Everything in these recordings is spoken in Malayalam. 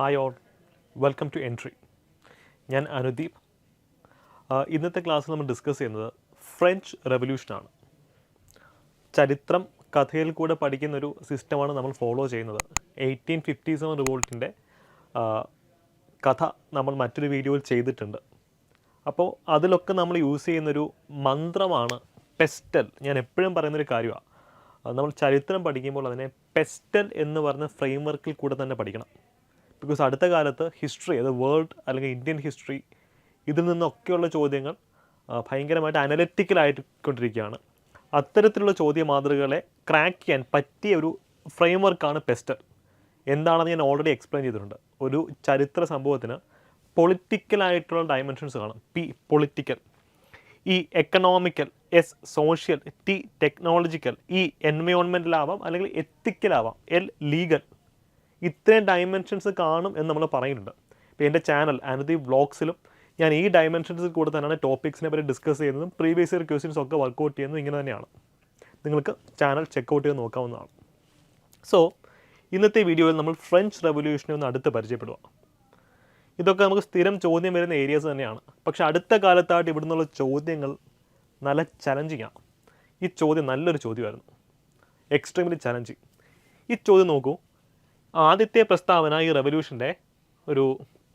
Hi all, welcome to entry. ഞാൻ അനുദീപ്. ഇന്നത്തെ ക്ലാസ്സിൽ നമ്മൾ ഡിസ്കസ് ചെയ്യുന്നത് ഫ്രഞ്ച് റെവല്യൂഷനാണ്. ചരിത്രം കഥയിൽ കൂടെ പഠിക്കുന്നൊരു സിസ്റ്റമാണ് നമ്മൾ ഫോളോ ചെയ്യുന്നത്. 1857 റിവോൾട്ടിൻ്റെ കഥ നമ്മൾ മറ്റൊരു വീഡിയോയിൽ ചെയ്തിട്ടുണ്ട്. അപ്പോൾ അതിലൊക്കെ നമ്മൾ യൂസ് ചെയ്യുന്നൊരു മന്ത്രമാണ് പെസ്റ്റൽ. ഞാൻ എപ്പോഴും പറയുന്നൊരു കാര്യമാണ്, നമ്മൾ ചരിത്രം പഠിക്കുമ്പോൾ അതിനെ പെസ്റ്റൽ എന്ന് പറഞ്ഞ ഫ്രെയിംവർക്കിൽ കൂടെ തന്നെ പഠിക്കണം. ബിക്കോസ് അടുത്ത കാലത്ത് ഹിസ്റ്ററി, അത് വേൾഡ് അല്ലെങ്കിൽ ഇന്ത്യൻ ഹിസ്റ്ററി, ഇതിൽ നിന്നൊക്കെയുള്ള ചോദ്യങ്ങൾ ഭയങ്കരമായിട്ട് അനലിറ്റിക്കലായിക്കൊണ്ടിരിക്കുകയാണ്. അത്തരത്തിലുള്ള ചോദ്യ മാതൃകകളെ ക്രാക്ക് ചെയ്യാൻ പറ്റിയ ഒരു ഫ്രെയിംവർക്കാണ് പെസ്റ്റൽ. എന്താണെന്ന് ഞാൻ ഓൾറെഡി എക്സ്പ്ലെയിൻ ചെയ്തിട്ടുണ്ട്. ഒരു ചരിത്ര സംഭവത്തിന് പൊളിറ്റിക്കലായിട്ടുള്ള ഡയമെൻഷൻസ് കാണും. പൊളിറ്റിക്കൽ, എക്കണോമിക്കൽ, സോഷ്യൽ, ടെക്നോളജിക്കൽ, എൻവയോൺമെൻറ്റലാവാം അല്ലെങ്കിൽ എത്തിക്കലാവാം, ലീഗൽ. ഇത്രയും ഡയമെൻഷൻസ് കാണും എന്ന് നമ്മൾ പറയുന്നുണ്ട്. ഇപ്പോൾ എൻ്റെ ചാനൽ അനുദീപ് വ്ളോഗ്സിലും ഞാൻ ഈ ഡയമെൻഷൻസിൽ കൂടെ തന്നെയാണ് ടോപ്പിക്സിനെ പറ്റി ഡിസ്കസ് ചെയ്യുന്നതും പ്രീവിയസ് ഇയർ ക്വസ്റ്റ്യൻസ് ഒക്കെ വർക്കൗട്ട് ചെയ്യുന്നതും ഇങ്ങനെ തന്നെയാണ്. നിങ്ങൾക്ക് ചാനൽ ചെക്കൗട്ട് ചെയ്ത് നോക്കാവുന്നതാണ്. സോ ഇന്നത്തെ വീഡിയോയിൽ നമ്മൾ ഫ്രഞ്ച് റെവല്യൂഷനെ ഒന്ന് അടുത്ത് പരിചയപ്പെടുക. ഇതൊക്കെ നമുക്ക് സ്ഥിരം ചോദ്യം വരുന്ന ഏരിയാസ് തന്നെയാണ്. പക്ഷേ അടുത്ത കാലത്തായിട്ട് ഇവിടെ നിന്നുള്ള ചോദ്യങ്ങൾ നല്ല ചലഞ്ചിങ് ആണ്. ഈ ചോദ്യം നല്ലൊരു ചോദ്യമായിരുന്നു, എക്സ്ട്രീംലി ചലഞ്ചിങ്. ഈ ചോദ്യം നോക്കൂ. ആദ്യത്തെ പ്രസ്താവന ഈ റെവല്യൂഷൻ്റെ ഒരു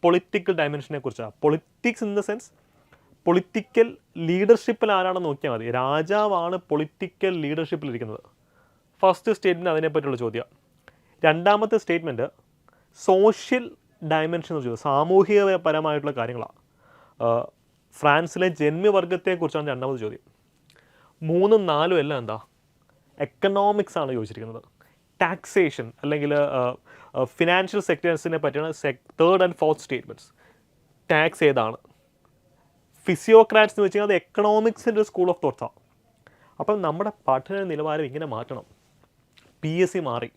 പൊളിറ്റിക്കൽ ഡയമെൻഷനെ കുറിച്ചാണ്. Politics in the sense political ലീഡർഷിപ്പിൽ ആരാണെന്ന് നോക്കിയാൽ മതി. രാജാവാണ് പൊളിറ്റിക്കൽ ലീഡർഷിപ്പിലിരിക്കുന്നത്. ഫസ്റ്റ് സ്റ്റേറ്റ്മെൻറ്റ് അതിനെപ്പറ്റിയുള്ള ചോദ്യം. രണ്ടാമത്തെ സ്റ്റേറ്റ്മെൻറ്റ് സോഷ്യൽ ഡയമെൻഷൻ എന്ന് ചോദ്യം, സാമൂഹികപരമായിട്ടുള്ള കാര്യങ്ങളാണ്. ഫ്രാൻസിലെ ജന്മിവർഗത്തെക്കുറിച്ചാണ് രണ്ടാമത്തെ ചോദ്യം. 3, 4 എല്ലാം എന്താ, എക്കണോമിക്സ് ആണ് ചോദിച്ചിരിക്കുന്നത്. ടാക്സേഷൻ അല്ലെങ്കിൽ ഫിനാൻഷ്യൽ സെക്ടേഴ്സിനെ പറ്റിയാണ് third and fourth statements. Tax ഏതാണ്? ഫിസിയോക്രാറ്റ്സ് എന്ന് വെച്ച് കഴിഞ്ഞാൽ അത് എക്കണോമിക്സിൻ്റെ ഒരു സ്കൂൾ ഓഫ് തോട്ട്സാണ്. അപ്പം നമ്മുടെ പഠന നിലവാരം ഇങ്ങനെ മാറ്റണം. PSC മാറി,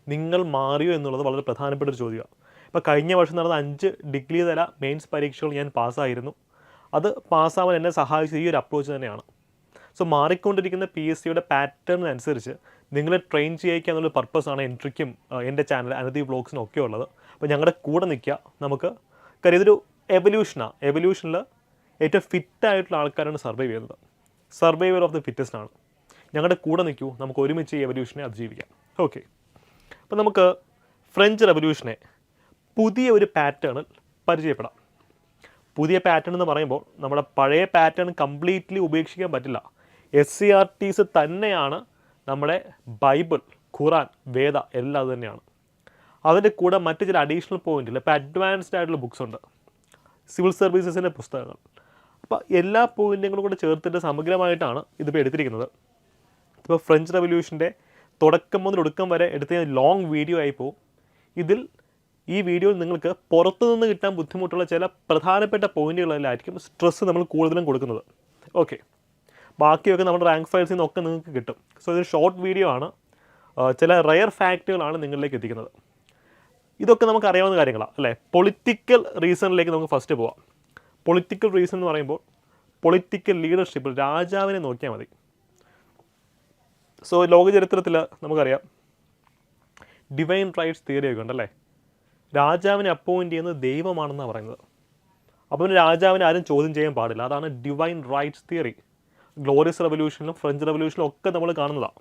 നിങ്ങൾ മാറിയോ എന്നുള്ളത് വളരെ പ്രധാനപ്പെട്ട ഒരു ചോദ്യമാണ്. ഇപ്പോൾ കഴിഞ്ഞ വർഷം നടന്ന 5 ഡിഗ്രി തല മെയിൻസ് പരീക്ഷകൾ ഞാൻ പാസ്സായിരുന്നു. അത് പാസ്സാവാൻ എന്നെ സഹായിച്ചത് ഈ ഒരു അപ്രോച്ച് തന്നെയാണ്. സോ മാറിക്കൊണ്ടിരിക്കുന്ന PSCയുടെ പാറ്റേണിനനുസരിച്ച് നിങ്ങളെ ട്രെയിൻ ചെയ്യിക്കുക എന്നുള്ള പർപ്പസാണ് എൻട്രിക്കും എൻ്റെ ചാനൽ അനുദീപ് വ്ളോഗ്സിനും ഒക്കെ ഉള്ളത്. അപ്പോൾ ഞങ്ങളുടെ കൂടെ നിൽക്കുക. നമുക്ക് കാര്യം ഇതൊരു എവല്യൂഷനാണ്. എവല്യൂഷനിൽ ഏറ്റവും ഫിറ്റായിട്ടുള്ള ആൾക്കാരാണ് സർവൈവ് ചെയ്യുന്നത്. സർവൈവർ ഓഫ് ദി ഫിറ്റസ്റ്റ് ആണ്. ഞങ്ങളുടെ കൂടെ നിൽക്കൂ, നമുക്ക് ഒരുമിച്ച് ഈ എവല്യൂഷനെ അതിജീവിക്കാം. ഓക്കെ, അപ്പോൾ നമുക്ക് ഫ്രഞ്ച് റെവല്യൂഷനെ പുതിയ ഒരു പാറ്റേണിൽ പരിചയപ്പെടാം. പുതിയ പാറ്റേൺ എന്ന് പറയുമ്പോൾ നമ്മുടെ പഴയ പാറ്റേൺ കംപ്ലീറ്റ്ലി ഉപേക്ഷിക്കാൻ പറ്റില്ല. SCRTs തന്നെയാണ് നമ്മുടെ ബൈബിൾ, ഖുറാൻ, വേദ എല്ലാം അത് തന്നെയാണ്. അതിൻ്റെ കൂടെ മറ്റ് ചില അഡീഷണൽ പോയിന്റിൽ ഇപ്പോൾ അഡ്വാൻസ്ഡ് ആയിട്ടുള്ള ബുക്സ് ഉണ്ട്, സിവിൽ സർവീസസിൻ്റെ പുസ്തകങ്ങൾ. അപ്പോൾ എല്ലാ പോയിന്റുകളും കൂടെ ചേർത്തിട്ട് സമഗ്രമായിട്ടാണ് ഇതിപ്പോൾ എടുത്തിരിക്കുന്നത്. ഇപ്പോൾ ഫ്രഞ്ച് റെവല്യൂഷൻ്റെ തുടക്കം മുതൽ ഒടുക്കം വരെ എടുത്ത ലോങ് വീഡിയോ ആയി പോകും. ഈ വീഡിയോയിൽ നിങ്ങൾക്ക് പുറത്തുനിന്ന് കിട്ടാൻ ബുദ്ധിമുട്ടുള്ള ചില പ്രധാനപ്പെട്ട പോയിന്റുകളിലായിരിക്കും സ്ട്രെസ്സ് നമ്മൾ കൂടുതലും കൊടുക്കുന്നത്. ഓക്കെ, ബാക്കിയൊക്കെ നമ്മുടെ റാങ്ക് ഫയൽസിൽ നിന്നൊക്കെ നിങ്ങൾക്ക് കിട്ടും. സോ ഇതൊരു ഷോർട്ട് വീഡിയോ ആണ്. ചില റയർ ഫാക്റ്റുകളാണ് നിങ്ങളിലേക്ക് എത്തിക്കുന്നത്. ഇതൊക്കെ നമുക്ക് അറിയാവുന്ന കാര്യങ്ങളാണ് അല്ലേ. പൊളിറ്റിക്കൽ റീസണിലേക്ക് നമുക്ക് ഫസ്റ്റ് പോവാം. പൊളിറ്റിക്കൽ റീസൺ എന്ന് പറയുമ്പോൾ പൊളിറ്റിക്കൽ ലീഡർഷിപ്പിൽ രാജാവിനെ നോക്കിയാൽ മതി. സോ ലോകചരിത്രത്തിൽ നമുക്കറിയാം ഡിവൈൻ റൈറ്റ്സ് തിയറിയൊക്കെ ഉണ്ടല്ലേ. രാജാവിനെ അപ്പോയിൻറ്റ് ചെയ്യുന്നത് ദൈവമാണെന്നാണ് പറയുന്നത്. അപ്പോൾ പിന്നെ രാജാവിനെ ആരും ചോദ്യം ചെയ്യാൻ പാടില്ല. അതാണ് ഡിവൈൻ റൈറ്റ്സ് തിയറി. ഗ്ലോറിയസ് റെവല്യൂഷനിലും ഫ്രഞ്ച് റെവല്യൂഷനിലും ഒക്കെ നമ്മൾ കാണുന്നതാണ്.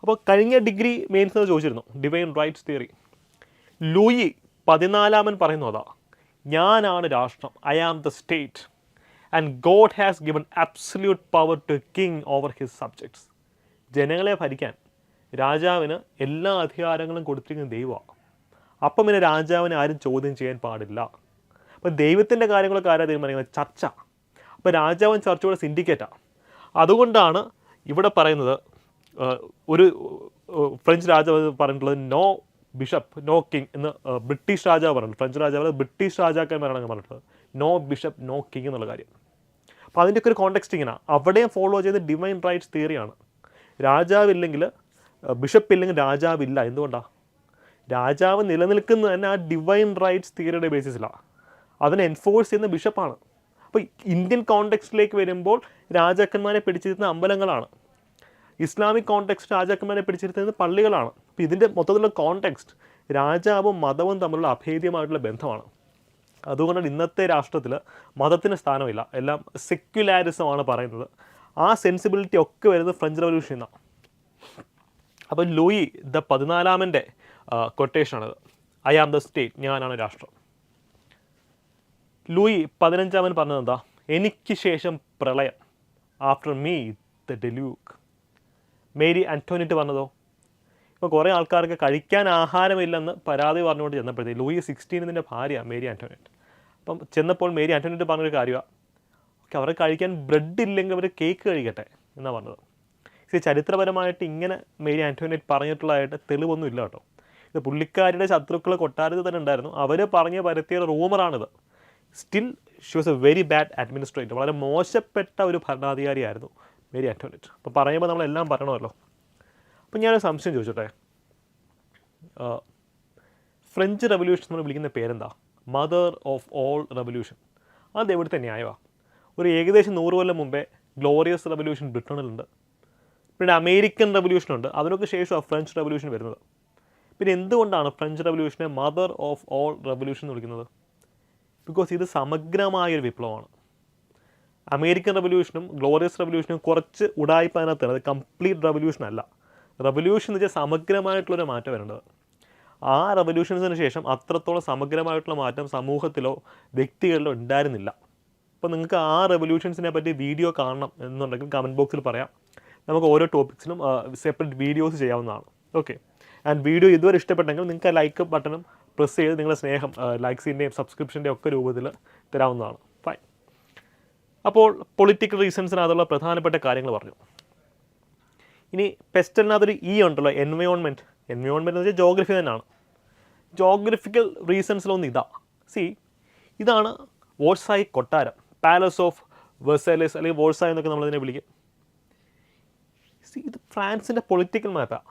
അപ്പോൾ കഴിഞ്ഞ ഡിഗ്രി മെയിൻസ് ചോദിച്ചിരുന്നു ഡിവൈൻ റൈറ്റ്സ് തിയറി. ലൂയി 14 പറയുന്നു അതാ, ഞാനാണ് രാഷ്ട്രം, I am the state and God has given absolute power to king over his subjects. ജനങ്ങളെ ഭരിക്കാൻ രാജാവിന് എല്ലാ അധികാരങ്ങളും കൊടുത്തിരിക്കുന്ന ദൈവമാണ്. അപ്പം പിന്നെ രാജാവിനെ ആരും ചോദ്യം ചെയ്യാൻ പാടില്ല. അപ്പോൾ ദൈവത്തിൻ്റെ കാര്യങ്ങളൊക്കെ ആരാ തീരുമാനിക്കുന്നത്? ചർച്ച. അപ്പോൾ രാജാവും ചർച്ചയുടെ സിൻഡിക്കേറ്റാണ്. അതുകൊണ്ടാണ് ഇവിടെ പറയുന്നത്, ഒരു ഫ്രഞ്ച് രാജാവ് പറഞ്ഞിട്ടുള്ളത് നോ ബിഷപ്പ് നോ കിങ് എന്ന് ബ്രിട്ടീഷ് രാജാവ് പറഞ്ഞിട്ടുണ്ട്. ഫ്രഞ്ച് രാജാവ് ബ്രിട്ടീഷ് രാജാക്കന്മാരാണ് പറഞ്ഞിട്ടുള്ളത് നോ ബിഷപ്പ് നോ കിങ് എന്നുള്ള കാര്യം. അപ്പോൾ അതിൻ്റെയൊക്കെ ഒരു കോണ്ടെക്സ്റ്റ് ഇങ്ങനെ അവിടെയും ഫോളോ ചെയ്ത് ഡിവൈൻ റൈറ്റ്സ് തിയറിയാണ്. രാജാവില്ലെങ്കിൽ, ബിഷപ്പ് ഇല്ലെങ്കിൽ രാജാവില്ല. എന്തുകൊണ്ടാണ്? രാജാവ് നിലനിൽക്കുന്നത് തന്നെ ആ ഡിവൈൻ റൈറ്റ്സ് തിയറിയുടെ ബേസിസിലാണ്. അതിനെ എൻഫോഴ്സ് ചെയ്യുന്ന ബിഷപ്പാണ്. അപ്പോൾ ഇന്ത്യൻ കോണ്ടെക്സ്റ്റിലേക്ക് വരുമ്പോൾ രാജാക്കന്മാരെ പിടിച്ചിരുന്ന അമ്പലങ്ങളാണ്. ഇസ്ലാമിക് കോണ്ടെക്സ്റ്റ് രാജാക്കന്മാരെ പിടിച്ചിരുത്തുന്നത് പള്ളികളാണ്. അപ്പോൾ ഇതിൻ്റെ മൊത്തത്തിലുള്ള കോണ്ടെക്സ്റ്റ് രാജാവും മതവും തമ്മിലുള്ള അഭേദ്യമായിട്ടുള്ള ബന്ധമാണ്. അതുകൊണ്ടാണ് ഇന്നത്തെ രാഷ്ട്രത്തിൽ മതത്തിന് സ്ഥാനമില്ല, എല്ലാം സെക്യുലാരിസമാണ് പറയുന്നത്. ആ സെൻസിബിലിറ്റി ഒക്കെ വരുന്നത് ഫ്രഞ്ച് റവല്യൂഷനിൽ നിന്നാണ്. അപ്പോൾ ലൂയി ദ 14 കൊട്ടേഷനാണത്. ഐ ആം ദ സ്റ്റേറ്റ്, ഞാനാണ് രാഷ്ട്രം. ലൂയി 15 പറഞ്ഞത് എന്താ? എനിക്ക് ശേഷം പ്രളയം, after me the deluge. Marie Antoinette പറഞ്ഞതോ? ഇപ്പോൾ കുറേ ആൾക്കാർക്ക് കഴിക്കാൻ ആഹാരമില്ലെന്ന് പരാതി പറഞ്ഞുകൊണ്ട് ചെന്നപ്പോഴത്തേക്ക് ലൂയി 16 ഭാര്യയാണ് മേരി ആൻ്റോണിയറ്റ്. അപ്പം ചെന്നപ്പോൾ മേരി ആൻ്റോണിയറ്റ് പറഞ്ഞൊരു കാര്യമാണ്, ഓക്കെ അവർക്ക് കഴിക്കാൻ ബ്രെഡ് ഇല്ലെങ്കിൽ അവർ കേക്ക് കഴിക്കട്ടെ എന്നാണ് പറഞ്ഞത്. ചരിത്രപരമായിട്ട് ഇങ്ങനെ മേരി ആൻ്റോണിയറ്റ് പറഞ്ഞിട്ടുള്ളതായിട്ട് തെളിവൊന്നും ഇല്ല കേട്ടോ. ഇത് പുള്ളിക്കാരുടെ ശത്രുക്കൾ കൊട്ടാരത്തിൽ തന്നെ ഉണ്ടായിരുന്നു, അവർ പറഞ്ഞ് പരത്തിയ റൂമറാണിത്. Still she was a very bad administrator, വളരെ മോശപ്പെട്ട ഒരു ഭരണാധികാരിയായിരുന്നു മേരി ആൻ്റോണിയറ്റ്. അപ്പോൾ പറയുമ്പോൾ നമ്മളെല്ലാം പറയണമല്ലോ. അപ്പം ഞാനൊരു സംശയം ചോദിച്ചോട്ടെ, ഫ്രഞ്ച് റവല്യൂഷൻ നമ്മൾ വിളിക്കുന്ന പേരെന്താ? Mother of all revolution. അത് എവിടുത്തെ ന്യായമാണ്? ഒരു ഏകദേശം 100 കൊല്ലം മുമ്പേ ഗ്ലോറിയസ് റവല്യൂഷൻ ബ്രിട്ടനിലുണ്ട്, പിന്നെ അമേരിക്കൻ റവല്യൂഷനുണ്ട്, അതിനൊക്കെ ശേഷമാണ് ഫ്രഞ്ച് റവല്യൂഷൻ വരുന്നത്. പിന്നെ എന്തുകൊണ്ടാണ് ഫ്രഞ്ച് റവല്യൂഷനെ മദർ ഓഫ് ഓൾ റവല്യൂഷൻ എന്ന് വിളിക്കുന്നത്? ബിക്കോസ് ഇത് സമഗ്രമായൊരു വിപ്ലവമാണ്. അമേരിക്കൻ റവല്യൂഷനും ഗ്ലോറിയസ് റവല്യൂഷനും കുറച്ച് ഉടായ്പ അതിനകത്താണ്, അത് കംപ്ലീറ്റ് റവല്യൂഷൻ അല്ല. റവല്യൂഷൻ എന്ന് വെച്ചാൽ സമഗ്രമായിട്ടുള്ളൊരു മാറ്റം വരേണ്ടത്. ആ റവല്യൂഷൻസിന് ശേഷം അത്രത്തോളം സമഗ്രമായിട്ടുള്ള മാറ്റം സമൂഹത്തിലോ വ്യക്തികളിലോ ഉണ്ടായിരുന്നില്ല. അപ്പോൾ നിങ്ങൾക്ക് ആ റവല്യൂഷൻസിനെ പറ്റി വീഡിയോ കാണണം എന്നുണ്ടെങ്കിൽ കമൻറ്റ് ബോക്സിൽ പറയാം, നമുക്ക് ഓരോ ടോപ്പിക്സിനും സെപ്പറേറ്റ് വീഡിയോസ് ചെയ്യാവുന്നതാണ്. ഓക്കെ, ആൻഡ് വീഡിയോ ഇതുവരെ ഇഷ്ടപ്പെട്ടെങ്കിൽ നിങ്ങൾക്ക് ലൈക്ക് ബട്ടണും പ്രസ് ചെയ്ത് നിങ്ങളുടെ സ്നേഹം ലൈക്സിൻ്റെയും സബ്സ്ക്രിപ്ഷൻ്റെയും ഒക്കെ രൂപത്തിൽ തരാവുന്നതാണ്. ഫൈൻ. അപ്പോൾ പൊളിറ്റിക്കൽ റീസൺസിനകത്തുള്ള പ്രധാനപ്പെട്ട കാര്യങ്ങൾ പറഞ്ഞു. ഇനി പെസ്റ്റലിനകത്തൊരു ഉണ്ടല്ലോ, എൻവയോൺമെൻറ്റ്. എൻവയോൺമെൻറ്റ് എന്ന് വെച്ചാൽ ജോഗ്രഫി തന്നെയാണ്. ജോഗ്രഫിക്കൽ റീസൺസിലൊന്നും ഇതാണ് വോഴ്സായി കൊട്ടാരം, പാലസ് ഓഫ് വെർസൈലസ് അല്ലെങ്കിൽ വോഴ്സായി എന്നൊക്കെ നമ്മളതിനെ വിളിക്കും. ഇത് ഫ്രാൻസിൻ്റെ പൊളിറ്റിക്കൽ മാപ്പാണ്.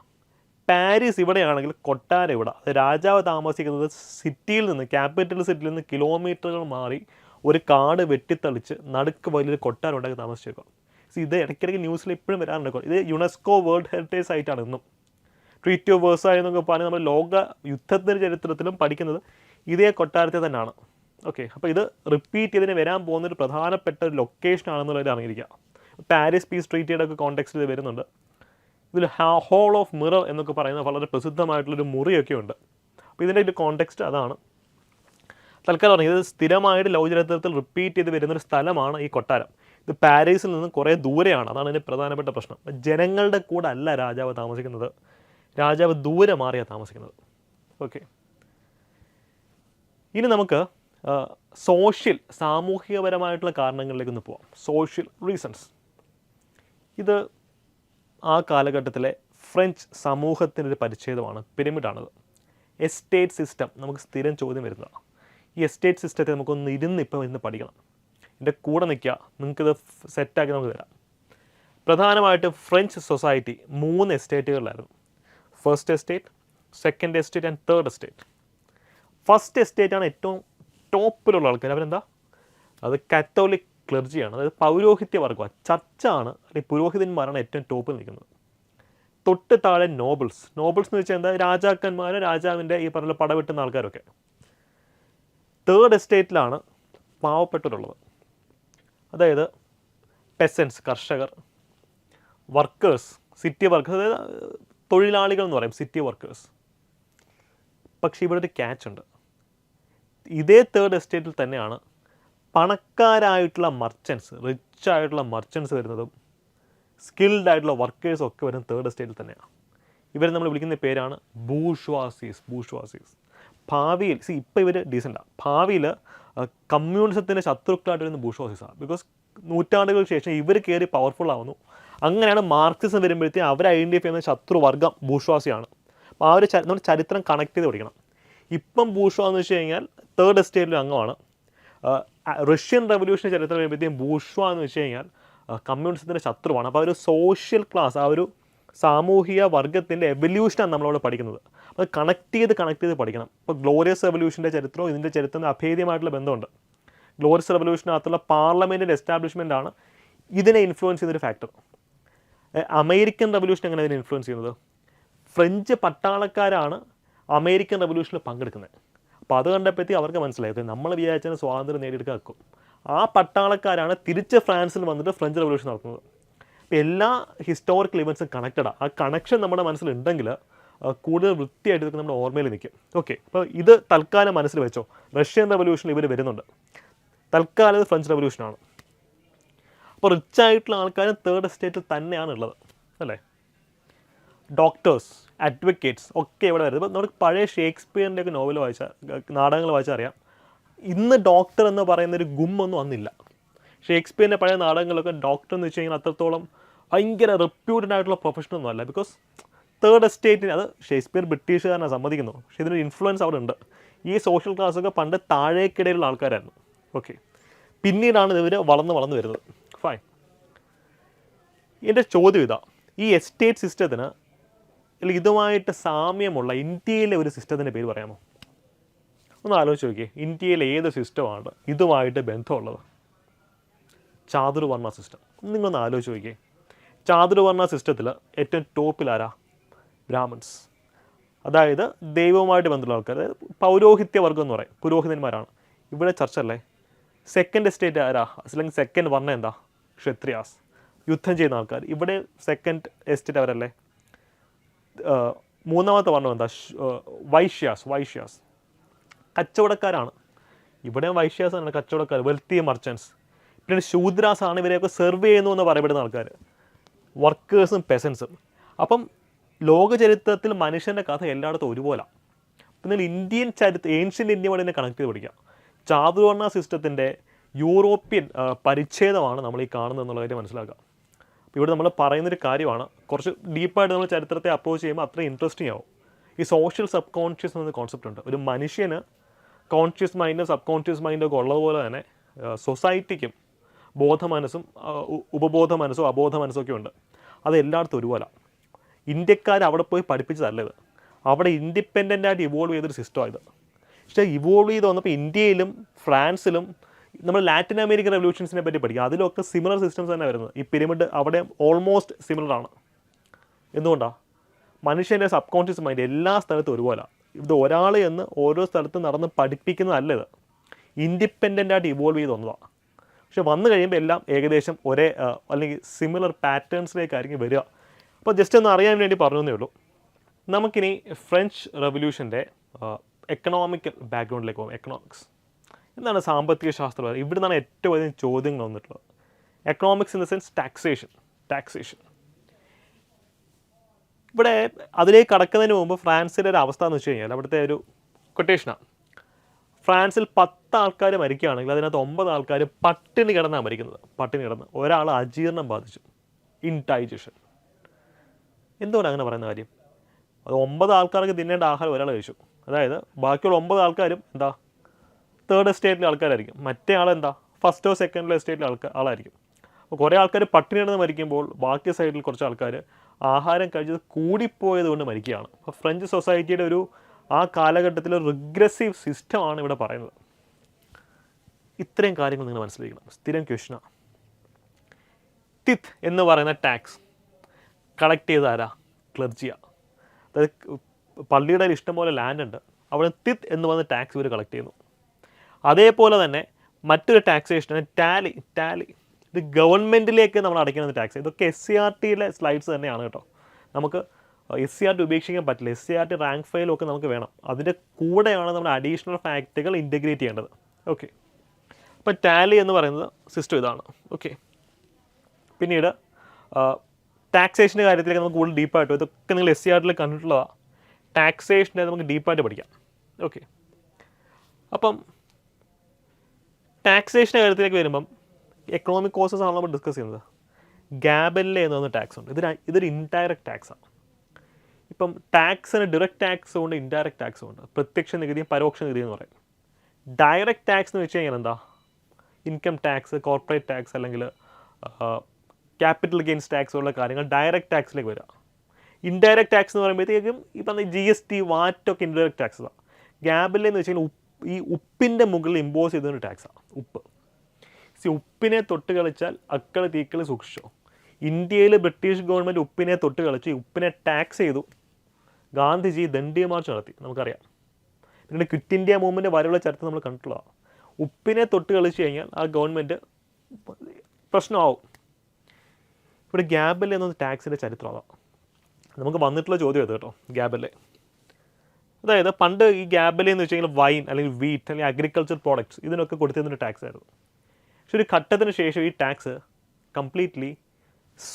പാരീസ് ഇവിടെയാണെങ്കിൽ കൊട്ടാരം ഇവിടെ. അത് രാജാവ് താമസിക്കുന്നത് സിറ്റിയിൽ നിന്ന്, ക്യാപിറ്റൽ സിറ്റിയിൽ നിന്ന് കിലോമീറ്ററുകൾ മാറി ഒരു കാട് വെട്ടിത്തളിച്ച് നടുക്ക് വലിയൊരു കൊട്ടാരം ഉണ്ടാക്കി താമസിച്ചേക്കാം. ഇത് ഇടയ്ക്കിടയ്ക്ക് ന്യൂസിൽ ഇപ്പോഴും വരാറുണ്ട്. ഇത് യുനെസ്കോ വേൾഡ് ഹെറിറ്റേജ് സൈറ്റാണ് ഇന്നും. ട്രീറ്റി ഓഫ് വേഴ്സായി എന്നൊക്കെ പറഞ്ഞ് നമ്മൾ ലോക യുദ്ധത്തിൻ്റെ ചരിത്രത്തിലും പഠിക്കുന്നത് ഇതേ കൊട്ടാരത്തെ തന്നെയാണ്. ഓക്കെ, അപ്പോൾ ഇത് റിപ്പീറ്റ് ചെയ്തതിന് വരാൻ പോകുന്നൊരു പ്രധാനപ്പെട്ട ഒരു ലൊക്കേഷനാണെന്നുള്ളത് അറിഞ്ഞിരിക്കുക. പാരീസ് പീസ് ട്രീറ്റിയുടെ ഒക്കെ കോണ്ടെക്സ്റ്റിൽ വരുന്നുണ്ട്. ഇതിൽ ഹോൾ ഓഫ് മിറർ എന്നൊക്കെ പറയുന്ന വളരെ പ്രസിദ്ധമായിട്ടുള്ളൊരു മുറിയൊക്കെ ഉണ്ട്. അപ്പോൾ ഇതിൻ്റെ ഒരു കോണ്ടെക്സ്റ്റ് അതാണ്. തൽക്കാലം പറഞ്ഞു, ഇത് സ്ഥിരമായിട്ട് ലോകചരിത്രത്തിൽ റിപ്പീറ്റ് ചെയ്ത് വരുന്നൊരു സ്ഥലമാണ് ഈ കൊട്ടാരം. ഇത് പാരീസിൽ നിന്നും കുറേ ദൂരെയാണ്, അതാണ് ഇതിൻ്റെ പ്രധാനപ്പെട്ട പ്രശ്നം. ജനങ്ങളുടെ കൂടെ അല്ല രാജാവ് താമസിക്കുന്നത്, രാജാവ് ദൂരെ മാറിയാണ് താമസിക്കുന്നത്. ഓക്കെ, ഇനി നമുക്ക് സാമൂഹികപരമായിട്ടുള്ള കാരണങ്ങളിലേക്കൊന്ന് പോവാം. Social reasons. ഇത് ആ കാലഘട്ടത്തിലെ ഫ്രഞ്ച് സമൂഹത്തിനൊരു പരിച്ഛേദമാണ്, പിരമിഡാണത്. എസ്റ്റേറ്റ് സിസ്റ്റം നമുക്ക് സ്ഥിരം ചോദ്യം വരുന്നതാണ്. ഈ എസ്റ്റേറ്റ് സിസ്റ്റത്തെ നമുക്കൊന്ന് ഇന്ന് പഠിക്കണം. എൻ്റെ കൂടെ നിൽക്കുക, നിങ്ങൾക്കിത് സെറ്റാക്കി നമുക്ക് തരാം. പ്രധാനമായിട്ട് ഫ്രഞ്ച് സൊസൈറ്റി 3 എസ്റ്റേറ്റുകളിലായിരുന്നു. First estate, second estate and third estate. First എസ്റ്റേറ്റാണ് ഏറ്റവും ടോപ്പിലുള്ള ആൾക്കാർ. അവരെന്താ? അത് കാത്തോലിക് ക്ലർജിയാണ്, അതായത് പൗരോഹിത്യ വർഗ്ഗമാണ്, ചർച്ചാണ്, അല്ലെങ്കിൽ പുരോഹിതന്മാരാണ് ഏറ്റവും ടോപ്പിൽ നിൽക്കുന്നത്. തൊട്ട് താഴെ നോബിൾസ്. നോബിൾസ് എന്ന് വെച്ചാൽ എന്താ? രാജാക്കന്മാർ, രാജാവിൻ്റെ ഈ പറഞ്ഞ പടവെട്ടുന്ന ആൾക്കാരൊക്കെ. തേർഡ് എസ്റ്റേറ്റിലാണ് പാവപ്പെട്ടവരുള്ളത്, അതായത് പെസൻസ്, കർഷകർ, വർക്കേഴ്സ്, സിറ്റി വർക്കേഴ്സ്, അതായത് തൊഴിലാളികൾ എന്ന് പറയും, സിറ്റി വർക്കേഴ്സ്. പക്ഷേ ഇവിടെ ഒരു ക്യാച്ച് ഉണ്ട്. ഇതേ തേർഡ് എസ്റ്റേറ്റിൽ തന്നെയാണ് പണക്കാരായിട്ടുള്ള മർച്ചൻസ്, റിച്ച് ആയിട്ടുള്ള മർച്ചൻസ് വരുന്നതും സ്കിൽഡ് ആയിട്ടുള്ള വർക്കേഴ്സും ഒക്കെ വരുന്നത് തേർഡ് എസ്റ്റേറ്റിൽ തന്നെയാണ്. ഇവരെ നമ്മൾ വിളിക്കുന്ന പേരാണ് ബൂർഷ്വാസീസ്. ഭാവിയിൽ ഇപ്പോൾ ഇവർ ഡീസൻ്റാണ്, ഭാവിയിൽ കമ്മ്യൂണിസത്തിൻ്റെ ശത്രുക്കളായിട്ട് വരുന്ന ബൂർഷ്വാസീസാണ്. ബിക്കോസ് നൂറ്റാണ്ടുകൾക്ക് ശേഷം ഇവർ കയറി പവർഫുൾ ആവുന്നു. അങ്ങനെയാണ് മാർക്സിസം വരുമ്പോഴത്തേക്കും അവർ ഐഡൻറ്റിഫൈ ചെയ്യുന്ന ശത്രുവർഗം ബൂർഷ്വാസിയാണ്. അപ്പോൾ ആ ഒരു നമ്മൾ ചരിത്രം കണക്ട് ചെയ്ത് പഠിക്കണം. ഇപ്പം ബൂർഷ്വാ എന്ന് വെച്ച് കഴിഞ്ഞാൽ തേർഡ് എസ്റ്റേറ്റിലും അംഗമാണ്. റഷ്യൻ റവല്യൂഷൻ്റെ ചരിത്രം വരുമ്പോഴത്തേക്കും ബൂർഷ്വാ എന്ന് വെച്ച് കഴിഞ്ഞാൽ കമ്മ്യൂണിസത്തിൻ്റെ ശത്രുവാണ്. അപ്പോൾ ആ ഒരു സോഷ്യൽ ക്ലാസ്, ആ ഒരു സാമൂഹിക വർഗത്തിൻ്റെ എവല്യൂഷനാണ് നമ്മളവിടെ പഠിക്കുന്നത്. അപ്പോൾ കണക്ട് ചെയ്ത് പഠിക്കണം. ഇപ്പോൾ ഗ്ലോറിയസ് റവല്യൂഷൻ്റെ ചരിത്രവും ഇതിൻ്റെ ചരിത്രത്തിന് അഭേദ്യമായിട്ടുള്ള ബന്ധമുണ്ട്. ഗ്ലോറിയസ് റവല്യൂഷനകത്തുള്ള പാർലമെൻറ്റിൻ്റെ എസ്റ്റാബ്ലിഷ്മെൻ്റ് ആണ് ഇതിനെ ഇൻഫ്ലുവൻസ് ചെയ്തൊരു ഫാക്ടർ. അമേരിക്കൻ റവല്യൂഷൻ എങ്ങനെ അതിനെ ഇൻഫ്ലുവൻസ് ചെയ്യുന്നത്? ഫ്രഞ്ച് പട്ടാളക്കാരാണ് അമേരിക്കൻ റവല്യൂഷനിൽ പങ്കെടുക്കുന്നത്. അപ്പോൾ അത് കണ്ടപ്പോഴത്തേക്ക് അവർക്ക് മനസ്സിലായി നമ്മൾ വിചാരിച്ചാൽ സ്വാതന്ത്ര്യം നേടിയെടുക്കാൻ വെക്കും. ആ പട്ടാളക്കാരാണ് തിരിച്ച് ഫ്രാൻസിൽ വന്നിട്ട് ഫ്രഞ്ച് റവല്യൂഷൻ നടത്തുന്നത്. അപ്പോൾ എല്ലാ ഹിസ്റ്റോറിക്കൽ ഇവൻറ്റ്സും കണക്റ്റഡാണ്. ആ കണക്ഷൻ നമ്മുടെ മനസ്സിലുണ്ടെങ്കിൽ കൂടുതൽ വൃത്തിയായിട്ട് ഇതൊക്കെ നമ്മുടെ ഓർമ്മയിൽ നിൽക്കും. ഓക്കെ, അപ്പോൾ ഇത് തൽക്കാലം മനസ്സിൽ വെച്ചോ. റഷ്യൻ റവല്യൂഷനിൽ ഇവർ വരുന്നുണ്ട്. തൽക്കാലം ഇത് ഫ്രഞ്ച് റവല്യൂഷനാണ്. അപ്പോൾ റിച്ച് ആയിട്ടുള്ള ആൾക്കാരും തേർഡ് എസ്റ്റേറ്റിൽ തന്നെയാണ് ഉള്ളത്, അല്ലേ? ഡോക്ടേഴ്സ്, അഡ്വക്കേറ്റ്സ് ഒക്കെ ഇവിടെ വരുന്നത്. ഇപ്പോൾ നമുക്ക് പഴയ ഷേക്സ്പിയറിൻ്റെയൊക്കെ നോവൽ വായിച്ചാൽ, നാടകങ്ങൾ വായിച്ചാൽ അറിയാം, ഇന്ന് ഡോക്ടർ എന്ന് പറയുന്നൊരു ഗുമ്മൊന്നും അന്നില്ല. ഷേക്സ്പിയറിൻ്റെ പഴയ നാടകങ്ങളൊക്കെ ഡോക്ടർ എന്ന് വെച്ച് കഴിഞ്ഞാൽ അത്രത്തോളം ഭയങ്കര റെപ്യൂട്ടഡ് ആയിട്ടുള്ള പ്രൊഫഷനൊന്നും അല്ല. ബിക്കോസ് തേർഡ് എസ്റ്റേറ്റിന്, അത് ഷേക്സ്പിയർ ബ്രിട്ടീഷുകാരനെ സമ്മതിക്കുന്നു, പക്ഷേ ഇതിനൊരു ഇൻഫ്ലുവൻസ് അവിടെ ഉണ്ട്. ഈ സോഷ്യൽ ക്ലാസ്സൊക്കെ പണ്ട് താഴേക്കിടയിലുള്ള ആൾക്കാരായിരുന്നു. ഓക്കെ, പിന്നീടാണ് ഇവർ വളർന്ന് വരുന്നത്. ഫൈൻ. എൻ്റെ ചോദ്യം ഇതാ, ഈ എസ്റ്റേറ്റ് സിസ്റ്റത്തിന് അല്ലെങ്കിൽ ഇതുമായിട്ട് സാമ്യമുള്ള ഇന്ത്യയിലെ ഒരു സിസ്റ്റത്തിൻ്റെ പേര് പറയാമോ? ഒന്ന് ആലോചിച്ച് നോക്കിയേ, ഇന്ത്യയിലെ ഏത് സിസ്റ്റമാണ് ഇതുമായിട്ട് ബന്ധമുള്ളത്? ചാതുർവർണ്ണ സിസ്റ്റം. നിങ്ങളൊന്ന് ആലോചിച്ച് നോക്കിയേ. ചാതുർവർണ്ണ സിസ്റ്റത്തിൽ ഏറ്റവും ടോപ്പിലാരാ? ബ്രാഹ്മൺസ്. അതായത് ദൈവവുമായിട്ട് ബന്ധമുള്ള ആൾക്കാർ, അതായത് പൗരോഹിത്യ വർഗ്ഗം എന്ന് പറയും, പുരോഹിതന്മാരാണ്. ഇവിടെ ചർച്ച അല്ലേ? സെക്കൻഡ് എസ്റ്റേറ്റ് ആരാ? അല്ലെങ്കിൽ സെക്കൻഡ് വർണ്ണ എന്താ? ക്ഷത്രിയാസ്, യുദ്ധം ചെയ്യുന്ന ആൾക്കാർ. ഇവിടെ സെക്കൻഡ് എസ്റ്റേറ്റ് അവരല്ലേ? മൂന്നാമത്തെ വർണ്ണം എന്താ? വൈശ്യാസ്, കച്ചവടക്കാരാണ്. ഇവിടെ വൈശ്യാസാണ് കച്ചവടക്കാർ, വെൽത്തി മർച്ചൻസ്. പിന്നെ ശൂദ്രാസാണ് ഇവരെയൊക്കെ സെർവ് ചെയ്യുന്നു എന്ന് പറയപ്പെടുന്ന ആൾക്കാർ, വർക്കേഴ്സും പെസൻസും. അപ്പം ലോക ചരിത്രത്തിൽ മനുഷ്യൻ്റെ കഥ എല്ലായിടത്തും ഒരുപോലെ. പിന്നെ ഇന്ത്യൻ ഏൻഷ്യൻ്റ് ഇന്ത്യയോട് തന്നെ കണക്ട് ചെയ്ത് പഠിക്കാം. ചാതുർവർണ്ണ സിസ്റ്റത്തിൻ്റെ യൂറോപ്യൻ പരിച്ഛേദമാണ് നമ്മൾ ഈ കാണുന്നത് എന്നുള്ള കാര്യം മനസ്സിലാക്കുക. അപ്പോൾ ഇവിടെ നമ്മൾ പറയുന്നൊരു കാര്യമാണ്, കുറച്ച് ഡീപ്പായിട്ട് നമ്മൾ ചരിത്രത്തെ അപ്രോച്ച് ചെയ്യുമ്പോൾ അത്ര ഇൻട്രസ്റ്റിംഗ് ആവും. ഈ സോഷ്യൽ സബ് കോൺഷ്യസ് എന്ന കോൺസെപ്റ്റ് ഉണ്ട്. ഒരു മനുഷ്യന് കോൺഷ്യസ് മൈൻഡും സബ് കോൺഷ്യസ് മൈൻഡും ഒക്കെ ഉള്ളതുപോലെ തന്നെ സൊസൈറ്റിക്കും ബോധ മനസ്സും ഉപബോധ മനസ്സും അബോധ മനസ്സും ഒക്കെ ഉണ്ട്. അത് എല്ലായിടത്തും ഒരുപോലെ. ഇന്ത്യക്കാർ അവിടെ പോയി പഠിപ്പിച്ചതല്ല ഇത്. അവിടെ ഇൻഡിപെൻഡൻ്റായിട്ട് ഇവോൾവ് ചെയ്തൊരു സിസ്റ്റമാണ് ഇത്. പക്ഷേ ഇവോൾവ് ചെയ്ത് വന്നപ്പോൾ ഇന്ത്യയിലും ഫ്രാൻസിലും നമ്മൾ ലാറ്റിൻ അമേരിക്കൻ റെവല്യൂഷൻസിനെ പറ്റി പഠിക്കുക. അതിലൊക്കെ സിമിലർ സിസ്റ്റംസ് തന്നെ വരുന്നത്. ഈ പിരമിഡ് അവിടെ ഓൾമോസ്റ്റ് സിമിലറാണ്. എന്തുകൊണ്ടാണ്? മനുഷ്യൻ്റെ സബ് കോൺഷ്യസ് മൈൻഡ് എല്ലാ സ്ഥലത്തും ഒരുപോലെ. ഇത് ഒരാൾ എന്ന് ഓരോ സ്ഥലത്തും നടന്ന് പഠിപ്പിക്കുന്നതല്ല ഇത്. ഇൻഡിപെൻഡൻ്റായിട്ട് ഇവോൾവ് ചെയ്ത് വന്നതാണ്. പക്ഷെ വന്നു കഴിയുമ്പോൾ എല്ലാം ഏകദേശം ഒരേ അല്ലെങ്കിൽ സിമിലർ പാറ്റേൺസിലേക്കായിരിക്കും വരിക. അപ്പോൾ ജസ്റ്റ് ഒന്ന് അറിയാൻ വേണ്ടി പറഞ്ഞതേ ഉള്ളൂ. നമുക്കിനി ഫ്രഞ്ച് റവല്യൂഷൻ്റെ എക്കണോമിക്കൽ ബാക്ക്ഗ്രൗണ്ടിലേക്ക് പോകും. എക്കണോമിക്സ് എന്താണ്? സാമ്പത്തിക ശാസ്ത്രം. ഇവിടെ നിന്നാണ് ഏറ്റവും അധികം ചോദ്യങ്ങൾ വന്നിട്ടുള്ളത്. Economics in the sense taxation. ഇവിടെ അതിലേക്ക് കടക്കുന്നതിന് മുമ്പ് ഫ്രാൻസിൻ്റെ ഒരു അവസ്ഥ എന്ന് വെച്ച് കഴിഞ്ഞാൽ, അവിടുത്തെ ഒരു കൊട്ടേഷനാണ്. ഫ്രാൻസിൽ 10 ആൾക്കാർ മരിക്കുകയാണെങ്കിൽ അതിനകത്ത് 9 ആൾക്കാർ പട്ടിണി കിടന്നാണ് മരിക്കുന്നത്. പട്ടിണി കിടന്ന് ഒരാൾ അജീർണം ബാധിച്ചു, ഇൻഡൈജഷൻ. എന്തുകൊണ്ടാണ് അങ്ങനെ പറയുന്ന കാര്യം? അത് 9 ആൾക്കാർക്ക് തിന്നേണ്ട ആഹാരം ഒരാൾ കഴിച്ചു. അതായത് ബാക്കിയുള്ള 9 ആൾക്കാരും എന്താ? തേർഡ് എസ്റ്റേറ്റിലെ ആൾക്കാരായിരിക്കും. മറ്റേ ആളെന്താ? ഫസ്റ്റോ സെക്കൻഡിലോ എസ്റ്റേറ്റിലെ ആളായിരിക്കും. അപ്പോൾ കുറേ ആൾക്കാർ പട്ടിണി കിടന്ന് മരിക്കുമ്പോൾ ബാക്കി സൈഡിൽ കുറച്ച് ആൾക്കാർ ആഹാരം കഴിച്ചത് കൂടിപ്പോയത് കൊണ്ട് മരിക്കുകയാണ്. അപ്പോൾ ഫ്രഞ്ച് സൊസൈറ്റിയുടെ ഒരു ആ കാലഘട്ടത്തിലെ റിഗ്രസീവ് സിസ്റ്റമാണ് ഇവിടെ പറയുന്നത്. ഇത്രയും കാര്യങ്ങൾ നിങ്ങൾ മനസ്സിലാക്കണം. സ്ഥിരം ക്വസ്റ്റനാണ്. തിത്ത് എന്ന് പറയുന്ന ടാക്സ് കളക്ട് ചെയ്ത ആരാ? ക്ലർജിയ. അതായത് പള്ളിയുടെ ഇഷ്ടംപോലെ ലാൻഡ് ഉണ്ട്, അവിടെ തിത്ത് എന്ന് പറയുന്ന ടാക്സ് ഇവർ കളക്ട് ചെയ്യുന്നു. അതേപോലെ തന്നെ മറ്റൊരു ടാക്സേഷനാണ് ടാലി. ഇത് ഗവൺമെൻറ്റിലേക്ക് നമ്മൾ അടയ്ക്കുന്ന ടാക്സ്. ഇതൊക്കെ SCRTയിലെ സ്ലൈഡ്സ് തന്നെയാണ് കേട്ടോ. നമുക്ക് SCRT ഉപേക്ഷിക്കാൻ പറ്റില്ല. SCRT റാങ്ക് ഫയലൊക്കെ നമുക്ക് വേണം. അതിൻ്റെ കൂടെയാണ് നമ്മൾ അഡീഷണൽ ഫാക്റ്റുകൾ ഇൻറ്റഗ്രേറ്റ് ചെയ്യേണ്ടത്. ഓക്കെ, അപ്പോൾ ടാലി എന്ന് പറയുന്നത് സിസ്റ്റം ഇതാണ്. ഓക്കെ, പിന്നീട് ടാക്സേഷൻ്റെ കാര്യത്തിലേക്ക് നമുക്ക് കൂടുതൽ ഡീപ്പായിട്ട്, ഇതൊക്കെ നിങ്ങൾ SCRTയിൽ കണ്ടിട്ടുള്ളതാണ്. ടാക്സേഷൻ്റെ നമുക്ക് ഡീപ്പായിട്ട് പഠിക്കാം. ഓക്കെ, അപ്പം ടാക്സേഷൻ്റെ കാര്യത്തിലേക്ക് വരുമ്പം എക്കണോമിക് കോസസ് ആണ് നമ്മൾ ഡിസ്കസ് ചെയ്യുന്നത്. ഗാബെല്ലെ എന്ന് പറയുന്ന ടാക്സ് ഉണ്ട്. ഇതൊരു ഇൻഡയറക്റ്റ് ടാക്സാണ്. ഇപ്പം ടാക്സിന് ഡയറക്റ്റ് ടാക്സും ഉണ്ട്, ഇൻഡയറക്റ്റ് ടാക്സും ഉണ്ട്. പ്രത്യക്ഷ നികുതിയും പരോക്ഷ നികുതിയും എന്ന് പറയും. ഡയറക്റ്റ് ടാക്സ് എന്ന് വെച്ച് കഴിഞ്ഞാൽ എന്താ? ഇൻകം ടാക്സ്, കോർപ്പറേറ്റ് ടാക്സ് അല്ലെങ്കിൽ ക്യാപിറ്റൽ ഗെയിൻസ് ടാക്സ് ഉള്ള കാര്യങ്ങൾ ഡയറക്റ്റ് ടാക്സിലേക്ക് വരിക. ഇൻഡയറക്റ്റ് ടാക്സ് എന്ന് പറയുമ്പോഴത്തേക്കും ഈ പറഞ്ഞ GST, വാറ്റൊക്കെ ഇൻഡയറക്റ്റ് ടാക്സാണ്. ഗാബെല്ലെ എന്ന് വെച്ച് കഴിഞ്ഞാൽ ഈ ഉപ്പിൻ്റെ മുകളിൽ ഇമ്പോസ് ചെയ്തൊരു ടാക്സാണ്. ഉപ്പിനെ തൊട്ട് കളിച്ചാൽ അക്കളി തീക്കളി സൂക്ഷിച്ചോ. ഇന്ത്യയിൽ ബ്രിട്ടീഷ് ഗവൺമെൻറ് ഉപ്പിനെ തൊട്ട് കളിച്ച് ഉപ്പിനെ ടാക്സ് ചെയ്തു. ഗാന്ധിജി ദണ്ഡിയ മാർച്ച് നടത്തി, നമുക്കറിയാം. പിന്നീട് ക്വിറ്റ് ഇന്ത്യ മൂവ്മെൻറ്റ് വരെയുള്ള ചരിത്രം നമ്മൾ കണ്ടിട്ടുള്ളതാണ്. ഉപ്പിനെ തൊട്ട് കളിച്ച് കഴിഞ്ഞാൽ ആ ഗവൺമെൻറ് പ്രശ്നമാവും. ഇവിടെ ഗ്യാബെല്ലെ എന്നത് ടാക്സിൻ്റെ ചരിത്രമാണ്. നമുക്ക് വന്നിട്ടുള്ള ചോദ്യം ഇത് കേട്ടോ, ഗ്യാബെല്ലെ. അതായത് പണ്ട് ഈ ഗ്യാബെല്ലെ എന്ന് വെച്ച് കഴിഞ്ഞാൽ വൈൻ അല്ലെങ്കിൽ വീറ്റ് അല്ലെങ്കിൽ അഗ്രികൾച്ചർ പ്രോഡക്ട്സ് ഇതിനൊക്കെ കൊടുത്തിരുന്നൊരു ടാക്സ് ആയിരുന്നു. പക്ഷെ ഒരു ഘട്ടത്തിന് ശേഷം ഈ ടാക്സ് കംപ്ലീറ്റ്ലി